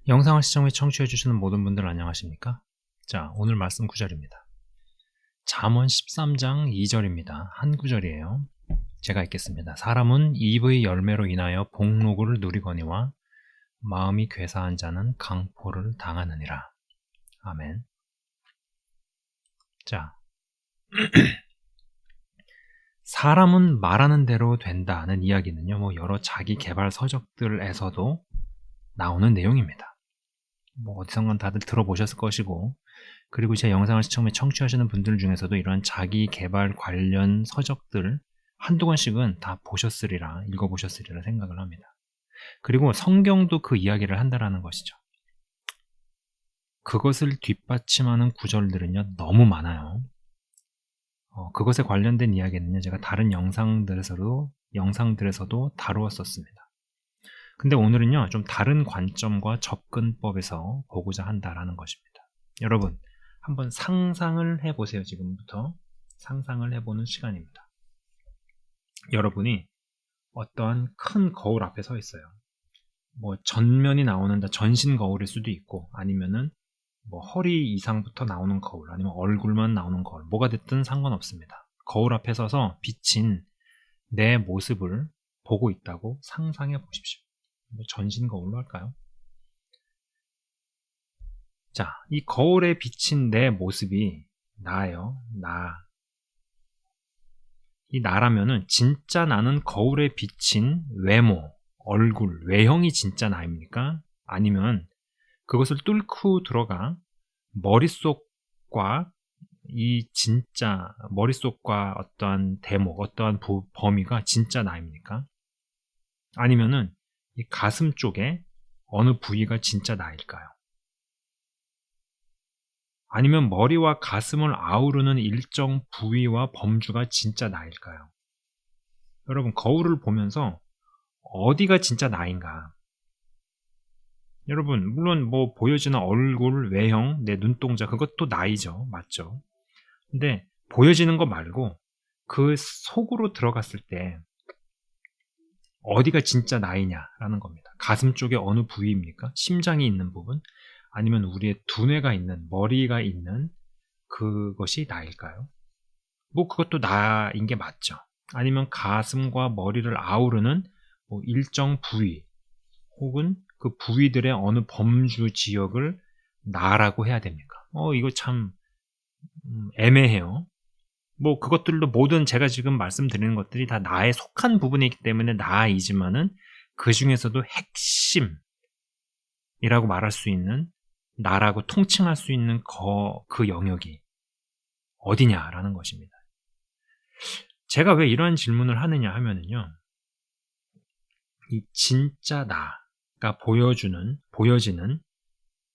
영상을 시청 및 청취해주시는 모든 분들 안녕하십니까? 자, 오늘 말씀 구절입니다. 잠언 13장 2절입니다. 한 구절이에요. 제가 읽겠습니다. 사람은 입의 열매로 인하여 복록을 누리거니와 마음이 괴사한 자는 강포를 당하느니라. 아멘. 자, 사람은 말하는 대로 된다는 이야기는요, 여러 자기 개발 서적들에서도 나오는 내용입니다. 어디선가 다들 들어보셨을 것이고, 그리고 제 영상을 시청 및 청취하시는 분들 중에서도 이런 자기 개발 관련 서적들 한두 권씩은 다 보셨으리라, 읽어보셨으리라 생각을 합니다. 그리고 성경도 그 이야기를 한다라는 것이죠. 그것을 뒷받침하는 구절들은요, 너무 많아요. 그것에 관련된 이야기는요, 제가 다른 영상들에서도 다루었었습니다. 근데 오늘은요, 좀 다른 관점과 접근법에서 보고자 한다라는 것입니다. 여러분, 한번 상상을 해보세요. 지금부터 상상을 해보는 시간입니다. 여러분이 어떠한 큰 거울 앞에 서 있어요. 전면이 나오는 전신 거울일 수도 있고, 아니면은 허리 이상부터 나오는 거울, 아니면 얼굴만 나오는 거울, 뭐가 됐든 상관없습니다. 거울 앞에 서서 비친 내 모습을 보고 있다고 상상해 보십시오. 전신 거울로 할까요? 자, 이 거울에 비친 내 모습이 나예요. 나. 이 나라면은 진짜 나는 거울에 비친 외모, 얼굴, 외형이 진짜 나입니까? 아니면 그것을 뚫고 들어가 머릿속과 머릿속과 어떠한 대목, 어떠한 범위가 진짜 나입니까? 아니면은 이 가슴 쪽에 어느 부위가 진짜 나일까요? 아니면 머리와 가슴을 아우르는 일정 부위와 범주가 진짜 나일까요? 여러분, 거울을 보면서 어디가 진짜 나인가? 여러분, 물론 보여지는 얼굴, 외형, 내 눈동자, 그것도 나이죠. 맞죠? 근데 보여지는 거 말고 그 속으로 들어갔을 때 어디가 진짜 나이냐라는 겁니다. 가슴 쪽에 어느 부위입니까? 심장이 있는 부분? 아니면 우리의 두뇌가 있는, 머리가 있는 그것이 나일까요? 그것도 나인 게 맞죠. 아니면 가슴과 머리를 아우르는 일정 부위, 혹은 그 부위들의 어느 범주 지역을 나라고 해야 됩니까? 이거 참 애매해요. 그것들도 모든 제가 지금 말씀드리는 것들이 다 나에 속한 부분이기 때문에 나이지만은 그 중에서도 핵심이라고 말할 수 있는, 나라고 통칭할 수 있는 그 영역이 어디냐라는 것입니다. 제가 왜 이러한 질문을 하느냐 하면은요, 이 진짜 나가 보여지는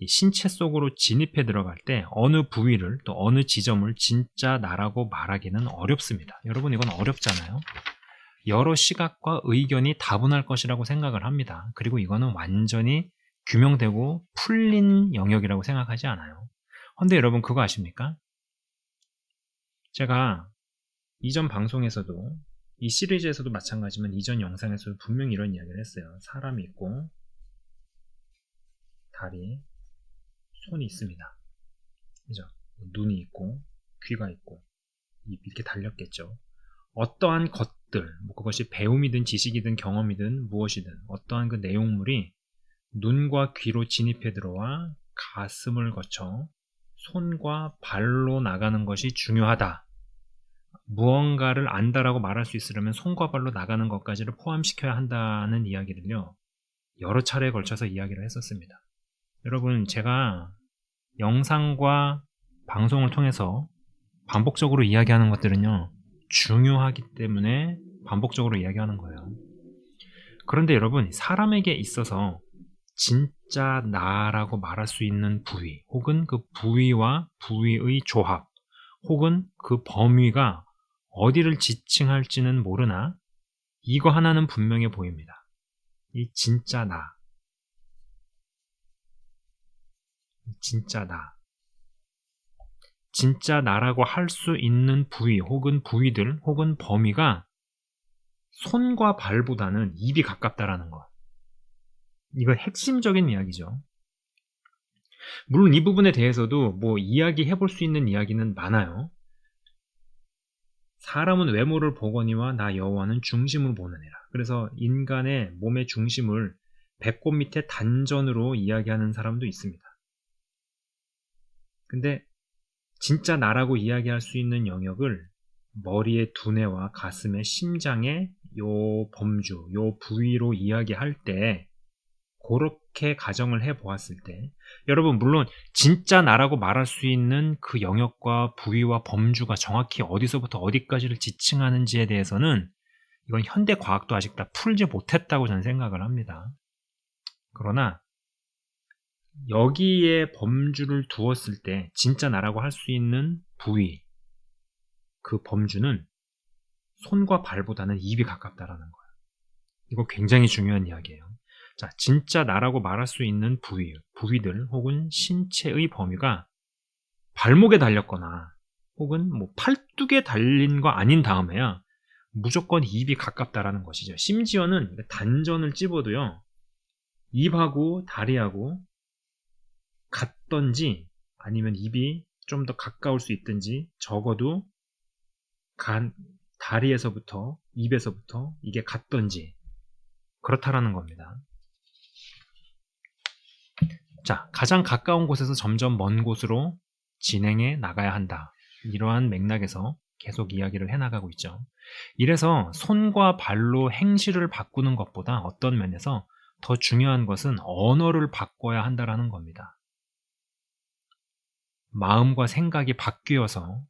이 신체 속으로 진입해 들어갈 때 어느 부위를, 또 어느 지점을 진짜 나라고 말하기는 어렵습니다. 여러분, 이건 어렵잖아요. 여러 시각과 의견이 다분할 것이라고 생각을 합니다. 그리고 이거는 완전히 규명되고 풀린 영역이라고 생각하지 않아요. 근데 여러분, 그거 아십니까? 제가 이전 방송에서도, 이 시리즈에서도 마찬가지지만 이전 영상에서도 분명히 이런 이야기를 했어요. 사람이 있고 다리, 손이 있습니다. 그죠? 눈이 있고 귀가 있고 입, 이렇게 달렸겠죠. 어떠한 것들, 그것이 배움이든 지식이든 경험이든 무엇이든 어떠한 그 내용물이 눈과 귀로 진입해 들어와 가슴을 거쳐 손과 발로 나가는 것이 중요하다. 무언가를 안다라고 말할 수 있으려면 손과 발로 나가는 것까지를 포함시켜야 한다는 이야기를요, 여러 차례에 걸쳐서 이야기를 했었습니다. 여러분, 제가 영상과 방송을 통해서 반복적으로 이야기하는 것들은요, 중요하기 때문에 반복적으로 이야기하는 거예요. 그런데 여러분, 사람에게 있어서 진짜 나라고 말할 수 있는 부위, 혹은 그 부위와 부위의 조합, 혹은 그 범위가 어디를 지칭할지는 모르나 이거 하나는 분명해 보입니다. 이 진짜 나, 진짜 나, 진짜 나라고 할 수 있는 부위, 혹은 부위들, 혹은 범위가 손과 발보다는 입이 가깝다라는 것. 이거 핵심적인 이야기죠. 물론 이 부분에 대해서도 뭐 이야기해 볼 수 있는 이야기는 많아요. 사람은 외모를 보거니와 나 여호와는 중심을 보느니라. 그래서 인간의 몸의 중심을 배꼽 밑에 단전으로 이야기하는 사람도 있습니다. 근데 진짜 나라고 이야기할 수 있는 영역을 머리의 두뇌와 가슴의 심장의 요 범주, 요 부위로 이야기할 때 그렇게 가정을 해보았을 때 여러분 물론 진짜 나라고 말할 수 있는 그 영역과 부위와 범주가 정확히 어디서부터 어디까지를 지칭하는지에 대해서는 이건 현대 과학도 아직 다 풀지 못했다고 저는 생각을 합니다. 그러나 여기에 범주를 두었을 때 진짜 나라고 할 수 있는 부위, 그 범주는 손과 발보다는 입이 가깝다라는 거예요. 이거 굉장히 중요한 이야기예요. 자, 진짜 나라고 말할 수 있는 부위들 혹은 신체의 범위가 발목에 달렸거나 혹은 뭐 팔뚝에 달린 거 아닌 다음에야 무조건 입이 가깝다라는 것이죠. 심지어는 단전을 찝어도요, 입하고 다리하고 같던지 아니면 입이 좀 더 가까울 수 있든지 적어도 다리에서부터 입에서부터 이게 같던지 그렇다라는 겁니다. 자, 가장 가까운 곳에서 점점 먼 곳으로 진행해 나가야 한다. 이러한 맥락에서 계속 이야기를 해나가고 있죠. 이래서 손과 발로 행실을 바꾸는 것보다 어떤 면에서 더 중요한 것은 언어를 바꿔야 한다라는 겁니다. 마음과 생각이 바뀌어서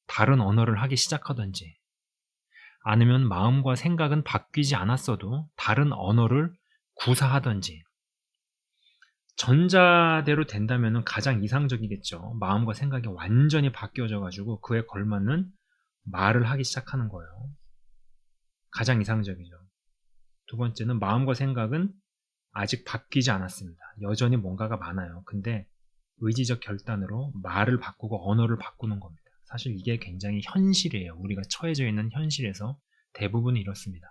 다른 언어를 하기 시작하든지 아니면 마음과 생각은 바뀌지 않았어도 다른 언어를 구사하든지 전자대로 된다면 가장 이상적이겠죠. 마음과 생각이 완전히 바뀌어져 가지고 그에 걸맞는 말을 하기 시작하는 거예요. 가장 이상적이죠. 두 번째는 마음과 생각은 아직 바뀌지 않았습니다. 여전히 뭔가가 많아요. 근데 의지적 결단으로 말을 바꾸고 언어를 바꾸는 겁니다. 사실 이게 굉장히 현실이에요. 우리가 처해져 있는 현실에서 대부분이 이렇습니다.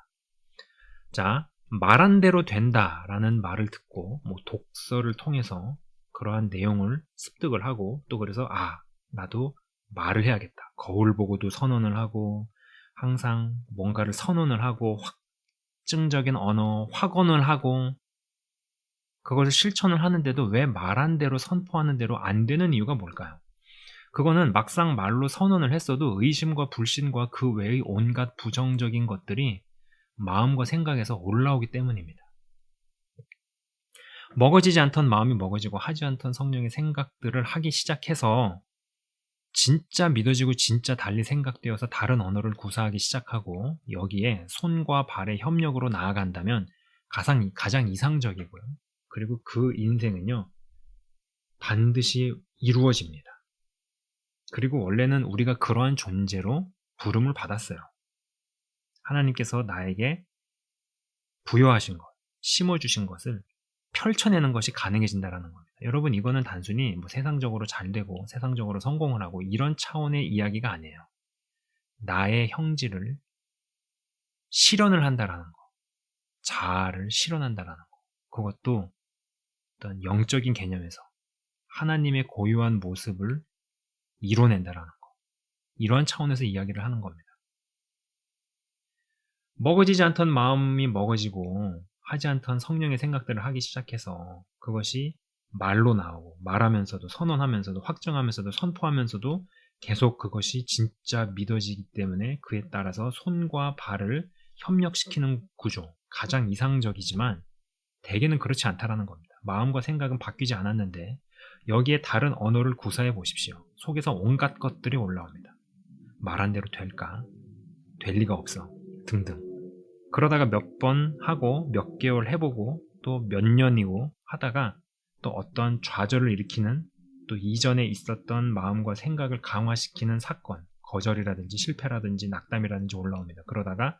자, 말한 대로 된다라는 말을 듣고 뭐 독서를 통해서 그러한 내용을 습득을 하고 또 그래서 나도 말을 해야겠다. 거울 보고도 선언을 하고 항상 뭔가를 선언을 하고 확증적인 언어, 확언을 하고 그것을 실천을 하는데도 왜 말한 대로 선포하는 대로 안 되는 이유가 뭘까요? 그거는 막상 말로 선언을 했어도 의심과 불신과 그 외의 온갖 부정적인 것들이 마음과 생각에서 올라오기 때문입니다. 먹어지지 않던 마음이 먹어지고 하지 않던 성령의 생각들을 하기 시작해서 진짜 믿어지고 진짜 달리 생각되어서 다른 언어를 구사하기 시작하고 여기에 손과 발의 협력으로 나아간다면 가장 이상적이고요. 그리고 그 인생은요, 반드시 이루어집니다. 그리고 원래는 우리가 그러한 존재로 부름을 받았어요. 하나님께서 나에게 부여하신 것, 심어주신 것을 펼쳐내는 것이 가능해진다는 겁니다. 여러분, 이거는 단순히 뭐 세상적으로 잘 되고 세상적으로 성공을 하고 이런 차원의 이야기가 아니에요. 나의 형질을 실현을 한다라는 거, 자아를 실현한다라는 거, 그것도 어떤 영적인 개념에서 하나님의 고유한 모습을 이뤄낸다라는 거, 이러한 차원에서 이야기를 하는 겁니다. 먹어지지 않던 마음이 먹어지고 하지 않던 성령의 생각들을 하기 시작해서 그것이 말로 나오고 말하면서도 선언하면서도 확정하면서도 선포하면서도 계속 그것이 진짜 믿어지기 때문에 그에 따라서 손과 발을 협력시키는 구조, 가장 이상적이지만 대개는 그렇지 않다라는 겁니다. 마음과 생각은 바뀌지 않았는데 여기에 다른 언어를 구사해 보십시오. 속에서 온갖 것들이 올라옵니다. 말한 대로 될까? 될 리가 없어. 등등. 그러다가 몇 번 하고 몇 개월 해보고 또 몇 년이고 하다가 또 어떤 좌절을 일으키는 또 이전에 있었던 마음과 생각을 강화시키는 사건, 거절이라든지 실패라든지 낙담이라든지 올라옵니다. 그러다가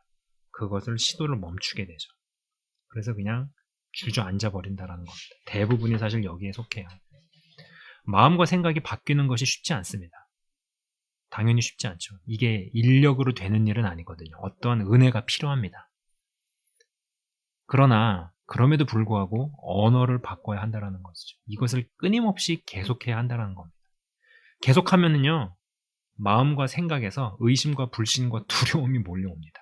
그것을 시도를 멈추게 되죠. 그래서 그냥 주저앉아 버린다라는 겁니다. 대부분이 사실 여기에 속해요. 마음과 생각이 바뀌는 것이 쉽지 않습니다. 당연히 쉽지 않죠. 이게 인력으로 되는 일은 아니거든요. 어떤 은혜가 필요합니다. 그러나 그럼에도 불구하고 언어를 바꿔야 한다는 것이죠. 이것을 끊임없이 계속해야 한다는 겁니다. 계속하면은요, 마음과 생각에서 의심과 불신과 두려움이 몰려옵니다.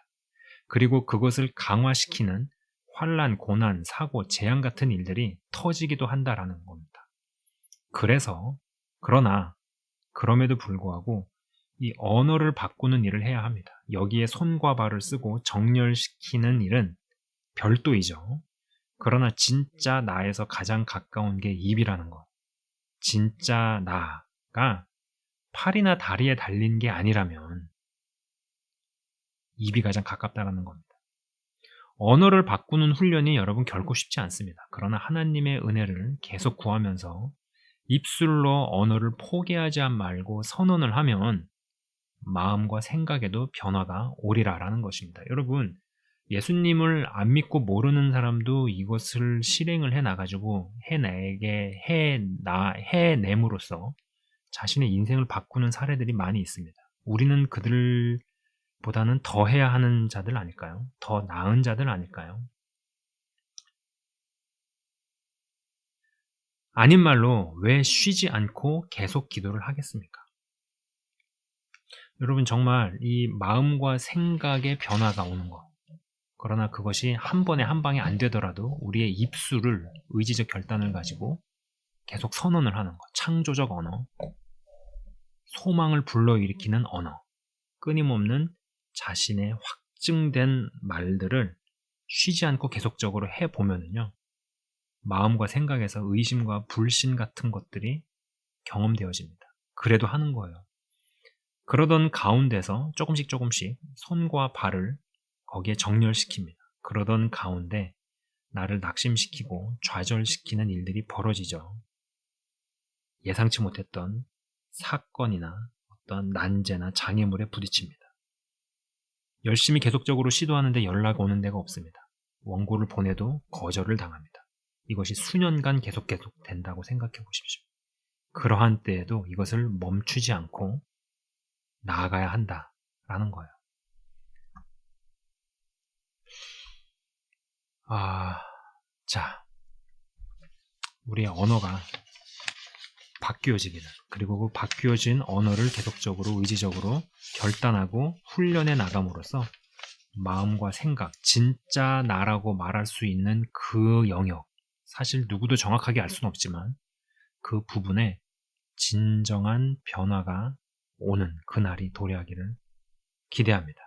그리고 그것을 강화시키는 환란, 고난, 사고, 재앙 같은 일들이 터지기도 한다라는 겁니다. 그럼에도 불구하고 이 언어를 바꾸는 일을 해야 합니다. 여기에 손과 발을 쓰고 정렬시키는 일은 별도이죠. 그러나 진짜 나에서 가장 가까운 게 입이라는 것. 진짜 나가 팔이나 다리에 달린 게 아니라면 입이 가장 가깝다는 겁니다. 언어를 바꾸는 훈련이 여러분 결코 쉽지 않습니다. 그러나 하나님의 은혜를 계속 구하면서 입술로 언어를 포기하지 말고 선언을 하면 마음과 생각에도 변화가 오리라라는 것입니다. 여러분, 예수님을 안 믿고 모르는 사람도 이것을 실행을 해나가지고 해냄으로써 자신의 인생을 바꾸는 사례들이 많이 있습니다. 우리는 그들보다는 더 해야 하는 자들 아닐까요? 더 나은 자들 아닐까요? 아닌 말로 왜 쉬지 않고 계속 기도를 하겠습니까? 여러분, 정말 이 마음과 생각의 변화가 오는 것. 그러나 그것이 한 번에 한 방에 안 되더라도 우리의 입술을 의지적 결단을 가지고 계속 선언을 하는 것. 창조적 언어, 소망을 불러일으키는 언어, 끊임없는 자신의 확증된 말들을 쉬지 않고 계속적으로 해보면은요, 마음과 생각에서 의심과 불신 같은 것들이 경험되어집니다. 그래도 하는 거예요. 그러던 가운데서 조금씩 손과 발을 거기에 정렬시킵니다. 그러던 가운데 나를 낙심시키고 좌절시키는 일들이 벌어지죠. 예상치 못했던 사건이나 어떤 난제나 장애물에 부딪힙니다. 열심히 계속적으로 시도하는데 연락 오는 데가 없습니다. 원고를 보내도 거절을 당합니다. 이것이 수년간 계속 된다고 생각해 보십시오. 그러한 때에도 이것을 멈추지 않고 나아가야 한다라는 거예요. 자, 우리의 언어가 바뀌어지기를, 그리고 그 바뀌어진 언어를 계속적으로 의지적으로 결단하고 훈련해 나감으로써 마음과 생각, 진짜 나라고 말할 수 있는 그 영역, 사실 누구도 정확하게 알 수는 없지만 그 부분에 진정한 변화가 오는 그날이 도래하기를 기대합니다.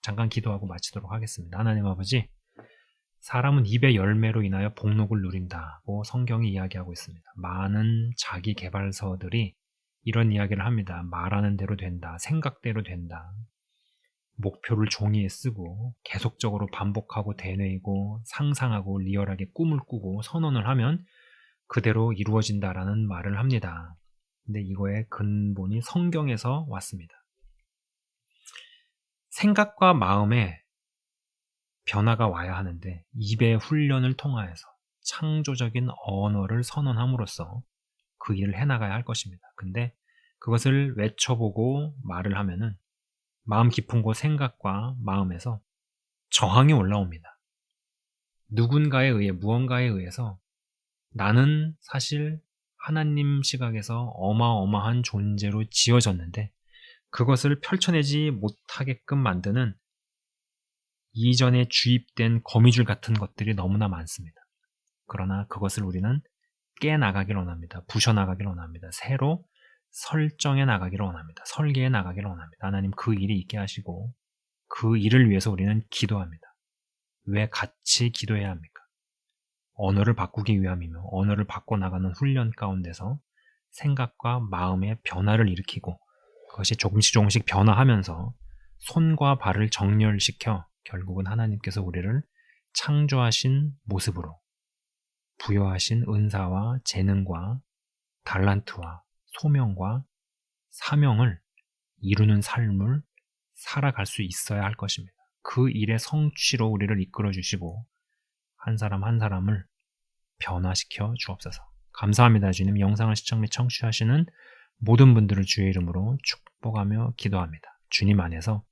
잠깐 기도하고 마치도록 하겠습니다. 하나님 아버지, 사람은 입의 열매로 인하여 복록을 누린다고 성경이 이야기하고 있습니다. 많은 자기 개발서들이 이런 이야기를 합니다. 말하는 대로 된다, 생각대로 된다. 목표를 종이에 쓰고 계속적으로 반복하고 되뇌이고 상상하고 리얼하게 꿈을 꾸고 선언을 하면 그대로 이루어진다라는 말을 합니다. 근데 이거의 근본이 성경에서 왔습니다. 생각과 마음에 변화가 와야 하는데 입의 훈련을 통하여서 창조적인 언어를 선언함으로써 그 일을 해나가야 할 것입니다. 근데 그것을 외쳐보고 말을 하면은 마음 깊은 곳 생각과 마음에서 저항이 올라옵니다. 누군가에 의해, 무언가에 의해서 나는 사실 하나님 시각에서 어마어마한 존재로 지어졌는데 그것을 펼쳐내지 못하게끔 만드는 이전에 주입된 거미줄 같은 것들이 너무나 많습니다. 그러나 그것을 우리는 깨나가길 원합니다. 부셔나가길 원합니다. 새로 설정해 나가기를 원합니다. 설계해 나가기를 원합니다. 하나님, 그 일이 있게 하시고 그 일을 위해서 우리는 기도합니다. 왜 같이 기도해야 합니까? 언어를 바꾸기 위함이며 언어를 바꿔나가는 훈련 가운데서 생각과 마음의 변화를 일으키고 그것이 조금씩 변화하면서 손과 발을 정렬시켜 결국은 하나님께서 우리를 창조하신 모습으로 부여하신 은사와 재능과 달란트와 소명과 사명을 이루는 삶을 살아갈 수 있어야 할 것입니다. 그 일의 성취로 우리를 이끌어 주시고 한 사람 한 사람을 변화시켜 주옵소서. 감사합니다. 주님, 영상을 시청 및 청취하시는 모든 분들을 주의 이름으로 축복하며 기도합니다. 주님 안에서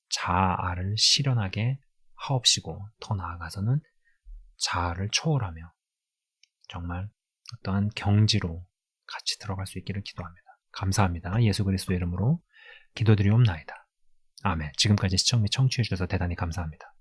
자아를 실현하게 하옵시고 더 나아가서는 자아를 초월하며 정말 어떠한 경지로 같이 들어갈 수 있기를 기도합니다. 감사합니다. 예수 그리스도의 이름으로 기도드리옵나이다. 아멘. 지금까지 시청 및 청취해 주셔서 대단히 감사합니다.